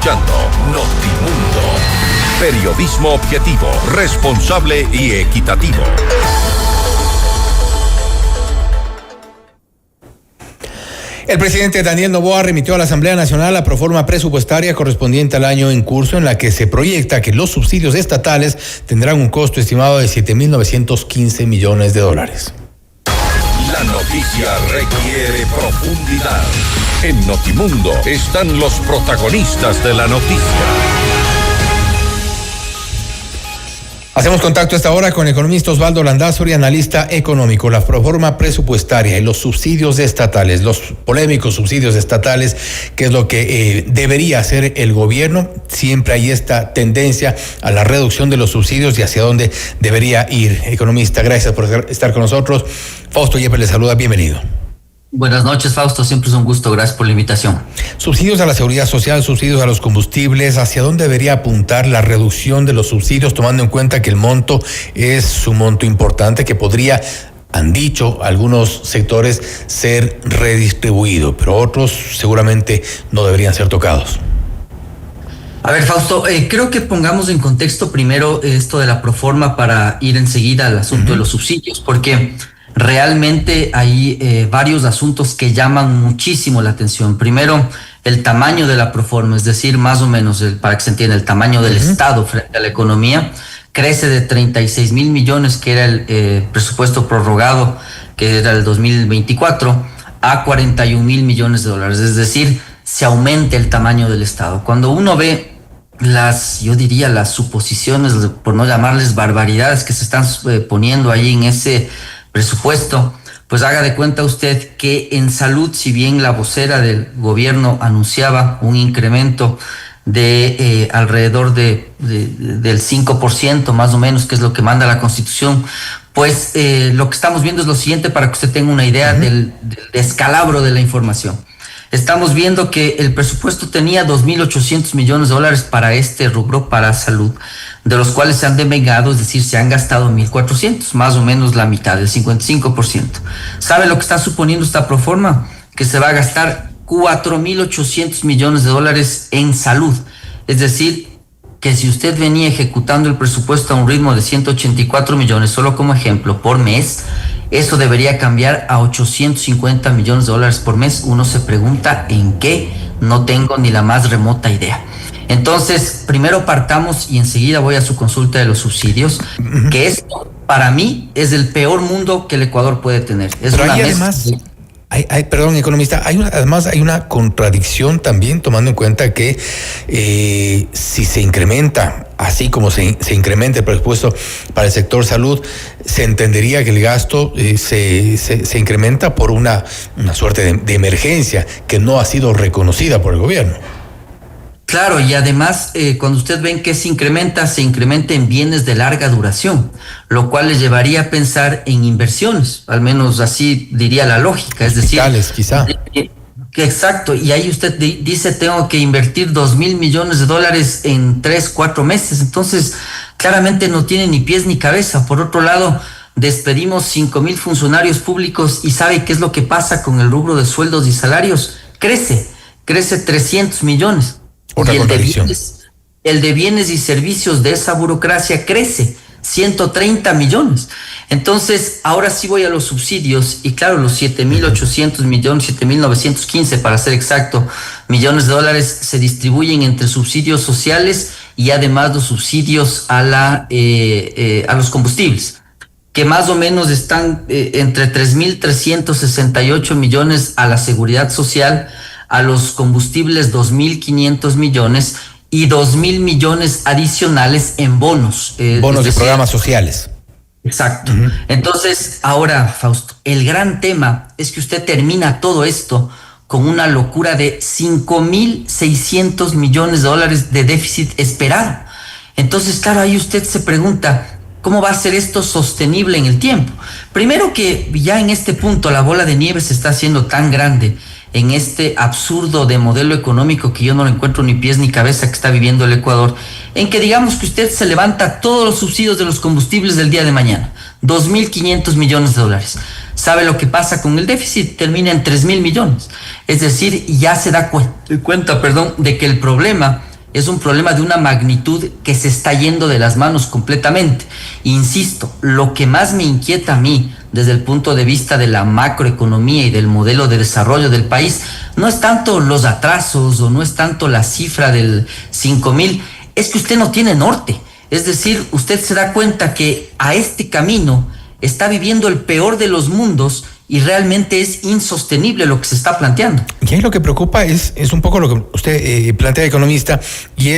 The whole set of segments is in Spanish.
escuchando Notimundo. Periodismo objetivo, responsable y equitativo. El presidente Daniel Noboa remitió a la Asamblea Nacional la proforma presupuestaria correspondiente al año en curso, en la que se proyecta que los subsidios estatales tendrán un costo estimado de $7.915 millones. La noticia requiere profundidad. En Notimundo están los protagonistas de la noticia. Hacemos contacto a esta hora con el economista Osvaldo Landázuri, analista económico. La proforma presupuestaria y los subsidios estatales, los polémicos subsidios estatales, que es lo que debería hacer el gobierno. Siempre hay esta tendencia a la reducción de los subsidios y hacia dónde debería ir. Economista, gracias por estar con nosotros. Fausto Yepes le saluda, bienvenido. Buenas noches, Fausto, siempre es un gusto, gracias por la invitación. Subsidios a la seguridad social, subsidios a los combustibles, ¿hacia dónde debería apuntar la reducción de los subsidios, tomando en cuenta que el monto es un monto importante que podría, han dicho algunos sectores, ser redistribuido, pero otros seguramente no deberían ser tocados? A ver, Fausto, creo que pongamos en contexto primero esto de la proforma para ir enseguida al asunto de los subsidios, porque realmente hay varios asuntos que llaman muchísimo la atención. Primero, el tamaño de la proforma, es decir, más o menos, para que se entienda, el tamaño del Estado frente a la economía, crece de 36,000 millones, que era el presupuesto prorrogado, que era el 2024, a 41,000 millones de dólares. Es decir, se aumenta el tamaño del Estado. Cuando uno ve yo diría las suposiciones, por no llamarles barbaridades, que se están poniendo ahí en ese presupuesto, pues haga de cuenta usted que en salud, si bien la vocera del gobierno anunciaba un incremento de alrededor del 5% más o menos, que es lo que manda la Constitución, pues lo que estamos viendo es lo siguiente, para que usted tenga una idea del descalabro de la información. Estamos viendo que el presupuesto tenía 2.800 millones de dólares para este rubro, para salud, de los cuales se han devengado, es decir, se han gastado 1.400, más o menos la mitad, el 55%. ¿Sabe lo que está suponiendo esta proforma? Que se va a gastar 4.800 millones de dólares en salud. Es decir, que si usted venía ejecutando el presupuesto a un ritmo de 184 millones, solo como ejemplo, por mes, eso debería cambiar a 850 millones de dólares por mes. Uno se pregunta en qué, no tengo ni la más remota idea. Entonces, primero partamos y enseguida voy a su consulta de los subsidios, que esto para mí es el peor mundo que el Ecuador puede tener. Es pero una hay además, perdón, economista, además hay una contradicción también, tomando en cuenta que si se incrementa, así como se incrementa el presupuesto para el sector salud, se entendería que el gasto se incrementa por una suerte de emergencia que no ha sido reconocida por el gobierno. Claro, y además, cuando usted ven que se incrementa en bienes de larga duración, lo cual le llevaría a pensar en inversiones, al menos así diría la lógica, es decir, quizá. Exacto, y ahí usted dice, tengo que invertir 2,000 millones de dólares en 3-4 meses, entonces claramente no tiene ni pies ni cabeza. Por otro lado, despedimos 5,000 funcionarios públicos y ¿sabe qué es lo que pasa con el rubro de sueldos y salarios? Crece 300 millones. Otra contradicción. El de bienes y servicios de esa burocracia crece 130 millones. Entonces, ahora sí voy a los subsidios y claro, los 7,800 millones, 7,915 para ser exacto, millones de dólares se distribuyen entre subsidios sociales y además los subsidios a los combustibles, que más o menos están entre 3,368 millones a la seguridad social, a los combustibles 2,500 millones y 2,000 millones adicionales en bonos. Bonos de programas sociales. Exacto. Entonces, ahora, Fausto, el gran tema es que usted termina todo esto con una locura de 5,600 millones de dólares de déficit esperado. Entonces, claro, ahí usted se pregunta, ¿cómo va a ser esto sostenible en el tiempo? Primero que ya en este punto la bola de nieve se está haciendo tan grande en este absurdo de modelo económico que yo no le encuentro ni pies ni cabeza que está viviendo el Ecuador, en que digamos que usted se levanta todos los subsidios de los combustibles del día de mañana, 2,500 millones de dólares. ¿Sabe lo que pasa con el déficit? Termina en 3,000 millones. Es decir, ya se da cuenta, de que el problema es un problema de una magnitud que se está yendo de las manos completamente. Insisto, lo que más me inquieta a mí desde el punto de vista de la macroeconomía y del modelo de desarrollo del país no es tanto los atrasos o no es tanto la cifra del 5.000, es que usted no tiene norte. Es decir, usted se da cuenta que a este camino está viviendo el peor de los mundos y realmente es insostenible lo que se está planteando. Y ahí lo que preocupa es un poco lo que usted plantea, economista, y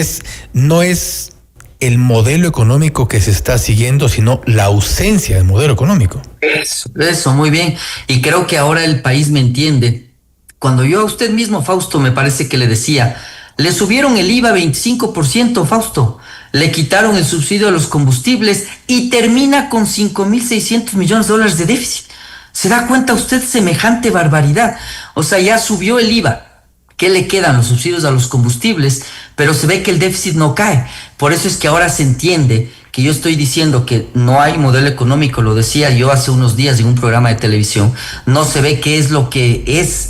no es el modelo económico que se está siguiendo, sino la ausencia del modelo económico. Eso, muy bien. Y creo que ahora el país me entiende. Cuando yo a usted mismo, Fausto, me parece que le decía, le subieron el IVA 25%, Fausto, le quitaron el subsidio a los combustibles y termina con 5.600 millones de dólares de déficit. ¿Se da cuenta usted semejante barbaridad? O sea, ya subió el IVA. ¿Qué le quedan? Los subsidios a los combustibles, pero se ve que el déficit no cae. Por eso es que ahora se entiende que yo estoy diciendo que no hay modelo económico, lo decía yo hace unos días en un programa de televisión, no se ve qué es lo que es,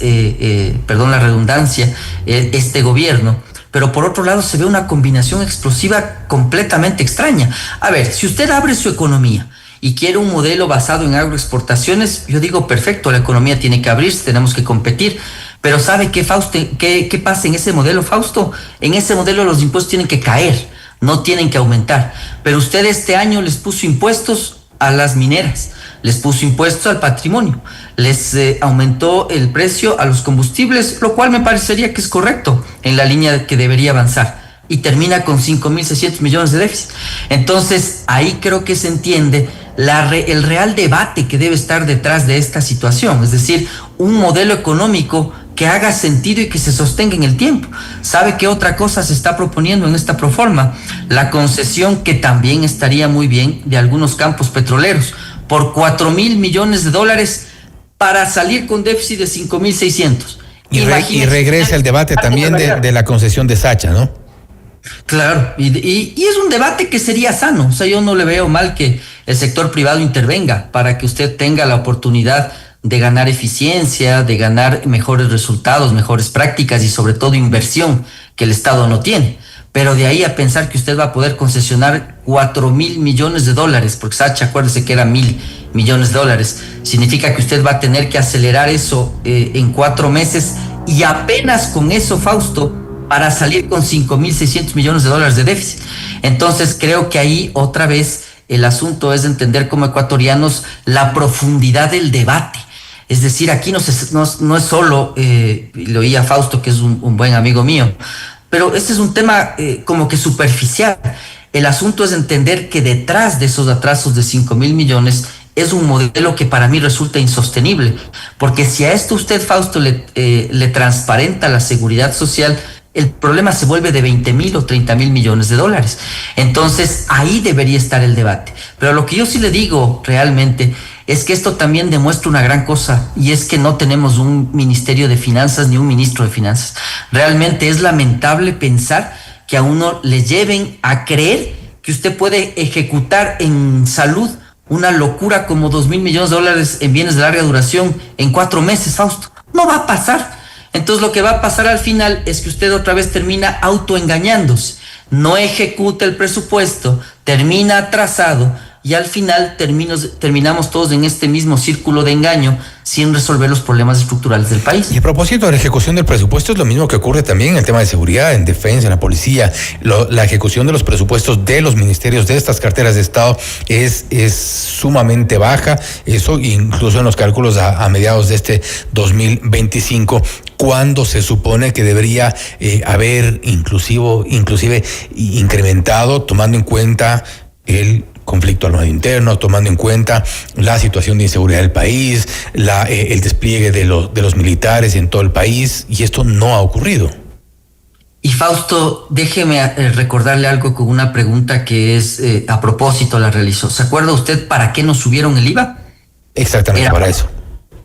perdón la redundancia, este gobierno. Pero por otro lado se ve una combinación explosiva completamente extraña. A ver, si usted abre su economía y quiere un modelo basado en agroexportaciones, yo digo, perfecto, la economía tiene que abrirse, tenemos que competir. Pero ¿sabe qué, Fausto? ¿Qué pasa en ese modelo, Fausto? En ese modelo los impuestos tienen que caer, no tienen que aumentar. Pero usted este año les puso impuestos a las mineras, les puso impuestos al patrimonio, les aumentó el precio a los combustibles, lo cual me parecería que es correcto en la línea que debería avanzar. Y termina con 5.600 millones de déficit. Entonces, ahí creo que se entiende el real debate que debe estar detrás de esta situación. Es decir, un modelo económico que haga sentido y que se sostenga en el tiempo. ¿Sabe qué otra cosa se está proponiendo en esta proforma? La concesión, que también estaría muy bien, de algunos campos petroleros, por 4.000 millones de dólares para salir con déficit de 5.600. Y regresa el debate también de la concesión de Sacha, ¿no? Claro, y es un debate que sería sano. O sea, yo no le veo mal que el sector privado intervenga para que usted tenga la oportunidad de ganar eficiencia, de ganar mejores resultados, mejores prácticas y sobre todo inversión que el Estado no tiene. Pero de ahí a pensar que usted va a poder concesionar 4.000 millones de dólares, porque Sacha, acuérdese que era 1.000 millones de dólares, significa que usted va a tener que acelerar eso en 4 meses y apenas con eso, Fausto, para salir con 5.600 millones de dólares de déficit. Entonces creo que ahí otra vez el asunto es entender como ecuatorianos la profundidad del debate. Es decir, aquí no es solo, le oí a Fausto, que es un buen amigo mío, pero este es un tema como que superficial. El asunto es entender que detrás de esos atrasos de 5.000 millones es un modelo que para mí resulta insostenible, porque si a esto usted, Fausto, le transparenta la seguridad social, el problema se vuelve de 20.000 o 30.000 millones de dólares. Entonces, ahí debería estar el debate. Pero lo que yo sí le digo realmente es que esto también demuestra una gran cosa, y es que no tenemos un Ministerio de Finanzas ni un ministro de Finanzas. Realmente es lamentable pensar que a uno le lleven a creer que usted puede ejecutar en salud una locura como 2.000 millones de dólares en bienes de larga duración en 4 meses, Fausto. No va a pasar. Entonces lo que va a pasar al final es que usted otra vez termina autoengañándose, no ejecuta el presupuesto, termina atrasado y al final terminamos todos en este mismo círculo de engaño sin resolver los problemas estructurales del país. Y a propósito de la ejecución del presupuesto, es lo mismo que ocurre también en el tema de seguridad, en defensa, en la policía. La ejecución de los presupuestos de los ministerios de estas carteras de Estado es sumamente baja. Eso incluso en los cálculos a mediados de este 2025, cuando se supone que debería haber inclusive incrementado, tomando en cuenta el conflicto armado interno, tomando en cuenta la situación de inseguridad del país, el despliegue de los militares en todo el país, y esto no ha ocurrido. Y Fausto, déjeme recordarle algo con una pregunta que es a propósito la realizó. ¿Se acuerda usted para qué nos subieron el IVA? Exactamente, para eso.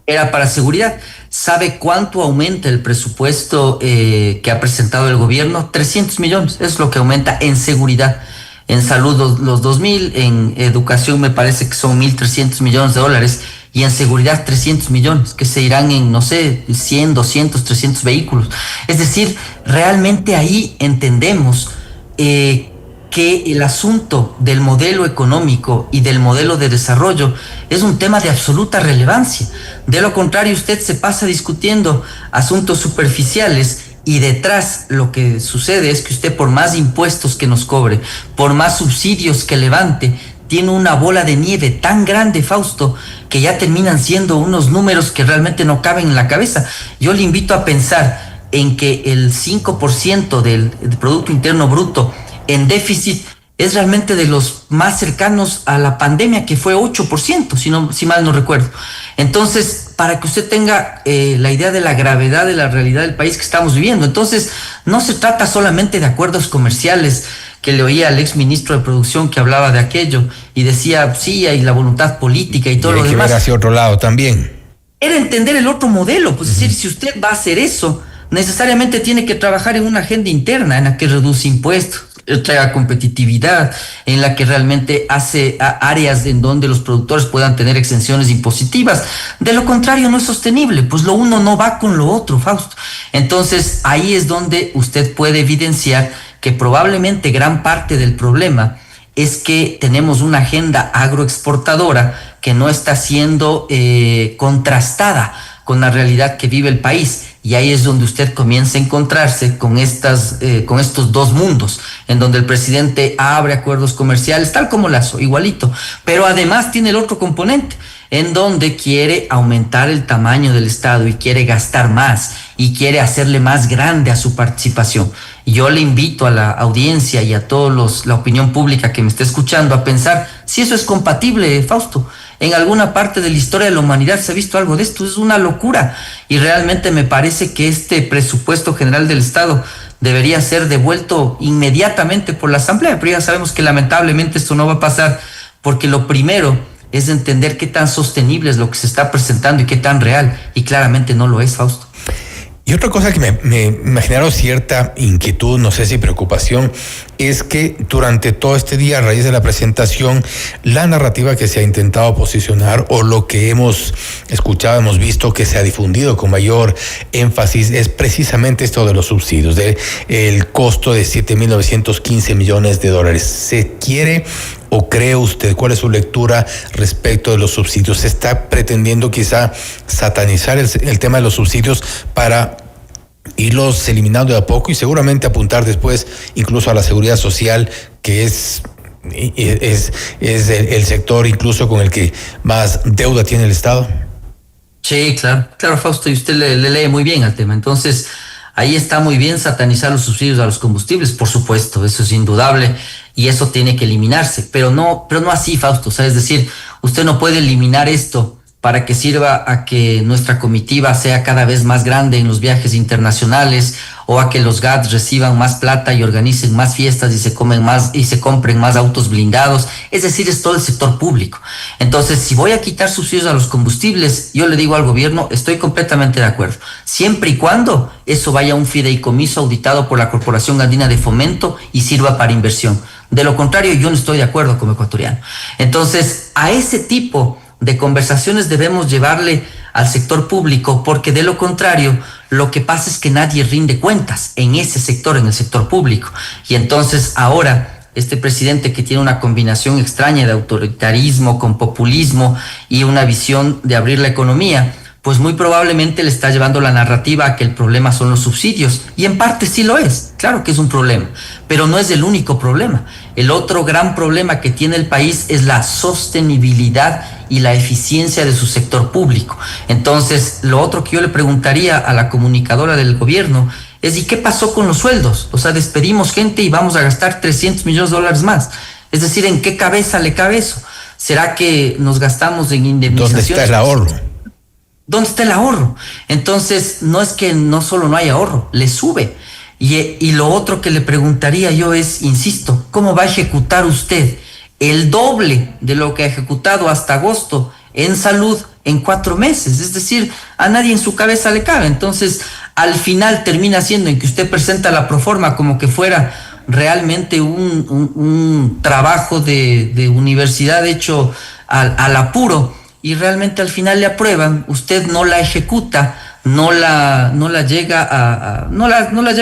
Era para seguridad. ¿Sabe cuánto aumenta el presupuesto que ha presentado el gobierno? 300 millones, es lo que aumenta en seguridad. En salud los 2.000, en educación me parece que son 1.300 millones de dólares, y en seguridad 300 millones, que se irán en, no sé, 100, 200, 300 vehículos. Es decir, realmente ahí entendemos que el asunto del modelo económico y del modelo de desarrollo es un tema de absoluta relevancia. De lo contrario, usted se pasa discutiendo asuntos superficiales y detrás lo que sucede es que usted, por más impuestos que nos cobre, por más subsidios que levante, tiene una bola de nieve tan grande, Fausto, que ya terminan siendo unos números que realmente no caben en la cabeza. Yo le invito a pensar en que el 5% del Producto Interno Bruto en déficit es realmente de los más cercanos a la pandemia, que fue 8%, si mal no recuerdo. Entonces, para que usted tenga la idea de la gravedad de la realidad del país que estamos viviendo. Entonces, no se trata solamente de acuerdos comerciales, que le oía al ex ministro de Producción que hablaba de aquello y decía, sí, hay la voluntad política y todo lo demás. Hay que ver hacia otro lado también. Era entender el otro modelo, pues es decir, si usted va a hacer eso, necesariamente tiene que trabajar en una agenda interna en la que reduce impuestos, traiga competitividad, en la que realmente hace áreas en donde los productores puedan tener exenciones impositivas. De lo contrario, no es sostenible, pues lo uno no va con lo otro, Fausto. Entonces, ahí es donde usted puede evidenciar que probablemente gran parte del problema es que tenemos una agenda agroexportadora que no está siendo contrastada con la realidad que vive el país. Y ahí es donde usted comienza a encontrarse con estos dos mundos, en donde el presidente abre acuerdos comerciales, tal como Lazo, igualito, pero además tiene el otro componente, en donde quiere aumentar el tamaño del Estado y quiere gastar más y quiere hacerle más grande a su participación. Y yo le invito a la audiencia y a todos la opinión pública que me esté escuchando a pensar si eso es compatible, Fausto. En alguna parte de la historia de la humanidad se ha visto algo de esto, es una locura. Y realmente me parece que este presupuesto general del Estado debería ser devuelto inmediatamente por la Asamblea, pero ya sabemos que lamentablemente esto no va a pasar, porque lo primero es entender qué tan sostenible es lo que se está presentando y qué tan real, y claramente no lo es, Fausto. Y otra cosa que me generó cierta inquietud, no sé si preocupación, es que durante todo este día, a raíz de la presentación, la narrativa que se ha intentado posicionar o lo que hemos escuchado, hemos visto que se ha difundido con mayor énfasis es precisamente esto de los subsidios, el costo de 7.915 millones de dólares. ¿Se quiere o cree usted, cuál es su lectura respecto de los subsidios? ¿Se está pretendiendo quizá satanizar el tema de los subsidios para irlos eliminando de a poco y seguramente apuntar después incluso a la seguridad social, que es el sector incluso con el que más deuda tiene el Estado? Sí, claro, Fausto, y usted le lee muy bien al tema. Entonces, ahí está muy bien satanizar los subsidios a los combustibles, por supuesto, eso es indudable y eso tiene que eliminarse, pero no así, Fausto. O sea, es decir, usted no puede eliminar esto para que sirva a que nuestra comitiva sea cada vez más grande en los viajes internacionales, o a que los GATS reciban más plata y organicen más fiestas y se compren más autos blindados. Es decir, es todo el sector público. Entonces, si voy a quitar subsidios a los combustibles, yo le digo al gobierno, estoy completamente de acuerdo, siempre y cuando eso vaya a un fideicomiso auditado por la Corporación Andina de Fomento y sirva para inversión. De lo contrario, yo no estoy de acuerdo como ecuatoriano. Entonces, a ese tipo de conversaciones debemos llevarle al sector público, porque de lo contrario, lo que pasa es que nadie rinde cuentas en ese sector, en el sector público. Y entonces ahora este presidente, que tiene una combinación extraña de autoritarismo con populismo y una visión de abrir la economía, pues muy probablemente le está llevando la narrativa a que el problema son los subsidios, y en parte sí lo es, claro que es un problema, pero no es el único problema. El otro gran problema que tiene el país es la sostenibilidad y la eficiencia de su sector público. Entonces, lo otro que yo le preguntaría a la comunicadora del gobierno es, ¿y qué pasó con los sueldos? O sea, despedimos gente y vamos a gastar 300 millones de dólares más. Es decir, ¿en qué cabeza le cabe eso? ¿Será que nos gastamos en indemnizaciones? ¿Dónde está el ahorro? ¿Dónde está el ahorro? Entonces, no es que no solo no hay ahorro, le sube. Y lo otro que le preguntaría yo es, insisto, ¿cómo va a ejecutar usted el doble de lo que ha ejecutado hasta agosto en salud en 4 meses? Es decir, a nadie en su cabeza le cabe. Entonces, al final termina siendo en que usted presenta la proforma como que fuera realmente un trabajo de universidad hecho al apuro, y realmente al final le aprueban, usted no la ejecuta, no la lleva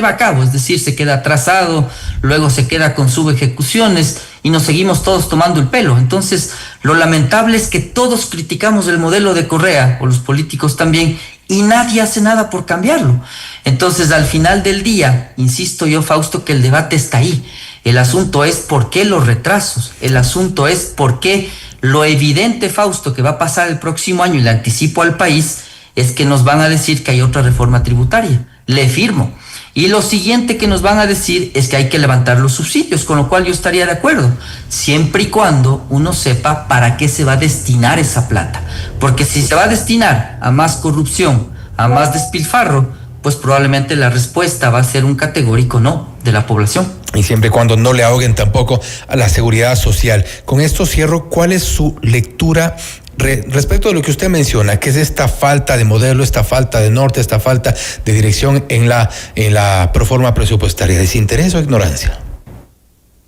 a cabo, es decir, se queda atrasado, luego se queda con subejecuciones y nos seguimos todos tomando el pelo. Entonces, lo lamentable es que todos criticamos el modelo de Correa, o los políticos también, y nadie hace nada por cambiarlo. Entonces, al final del día, insisto yo, Fausto, que el debate está ahí. El asunto es por qué los retrasos, el asunto es por qué lo evidente, Fausto, que va a pasar el próximo año, y le anticipo al país, es que nos van a decir que hay otra reforma tributaria. Le firmo. Y lo siguiente que nos van a decir es que hay que levantar los subsidios, con lo cual yo estaría de acuerdo, siempre y cuando uno sepa para qué se va a destinar esa plata. Porque si se va a destinar a más corrupción, a más despilfarro, pues probablemente la respuesta va a ser un categórico no de la población. Y siempre y cuando no le ahoguen tampoco a la seguridad social. Con esto cierro, ¿cuál es su lectura respecto de lo que usted menciona, que es esta falta de modelo, esta falta de norte, esta falta de dirección en la proforma presupuestaria? ¿Desinterés o ignorancia?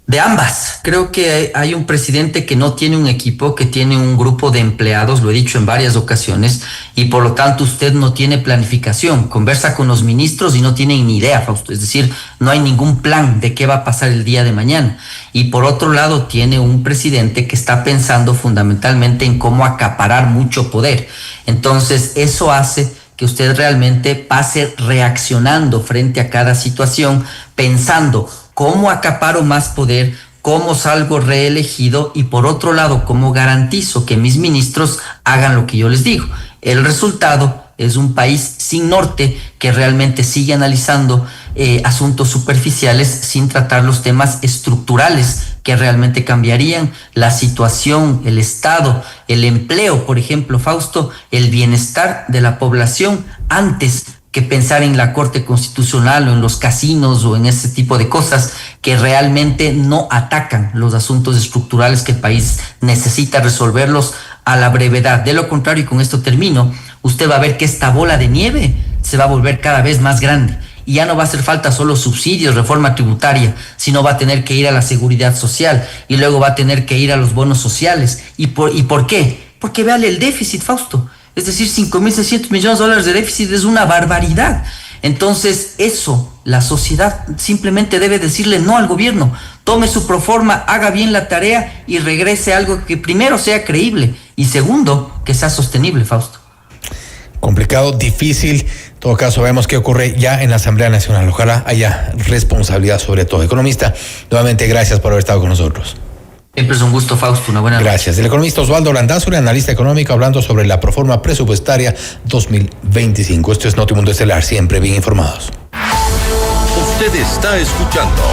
De ambas. Creo que hay un presidente que no tiene un equipo, que tiene un grupo de empleados, lo he dicho en varias ocasiones, y por lo tanto usted no tiene planificación. Conversa con los ministros y no tienen ni idea, Fausto. Es decir, no hay ningún plan de qué va a pasar el día de mañana. Y por otro lado, tiene un presidente que está pensando fundamentalmente en cómo acaparar mucho poder. Entonces, eso hace que usted realmente pase reaccionando frente a cada situación, pensando cómo acaparo más poder, cómo salgo reelegido y por otro lado, cómo garantizo que mis ministros hagan lo que yo les digo. El resultado es un país sin norte que realmente sigue analizando asuntos superficiales sin tratar los temas estructurales que realmente cambiarían la situación, el Estado, el empleo, por ejemplo, Fausto, el bienestar de la población antes que pensar en la Corte Constitucional o en los casinos o en ese tipo de cosas que realmente no atacan los asuntos estructurales que el país necesita resolverlos a la brevedad. De lo contrario, y con esto termino, usted va a ver que esta bola de nieve se va a volver cada vez más grande. Y ya no va a hacer falta solo subsidios, reforma tributaria, sino va a tener que ir a la seguridad social y luego va a tener que ir a los bonos sociales. ¿Y por qué? Porque véale el déficit, Fausto. Es decir, 5.600 millones de dólares de déficit es una barbaridad. Entonces, eso, la sociedad simplemente debe decirle no al gobierno. Tome su proforma, haga bien la tarea y regrese a algo que primero sea creíble y segundo, que sea sostenible, Fausto. Complicado, difícil. En todo caso, vemos qué ocurre ya en la Asamblea Nacional. Ojalá haya responsabilidad sobre todo. Economista, nuevamente gracias por haber estado con nosotros. Siempre es un gusto, Fausto. Una buena noche. Gracias. El economista Osvaldo Landázuri, analista económico, hablando sobre la proforma presupuestaria 2025. Esto es Notimundo Estelar, siempre bien informados. Usted está escuchando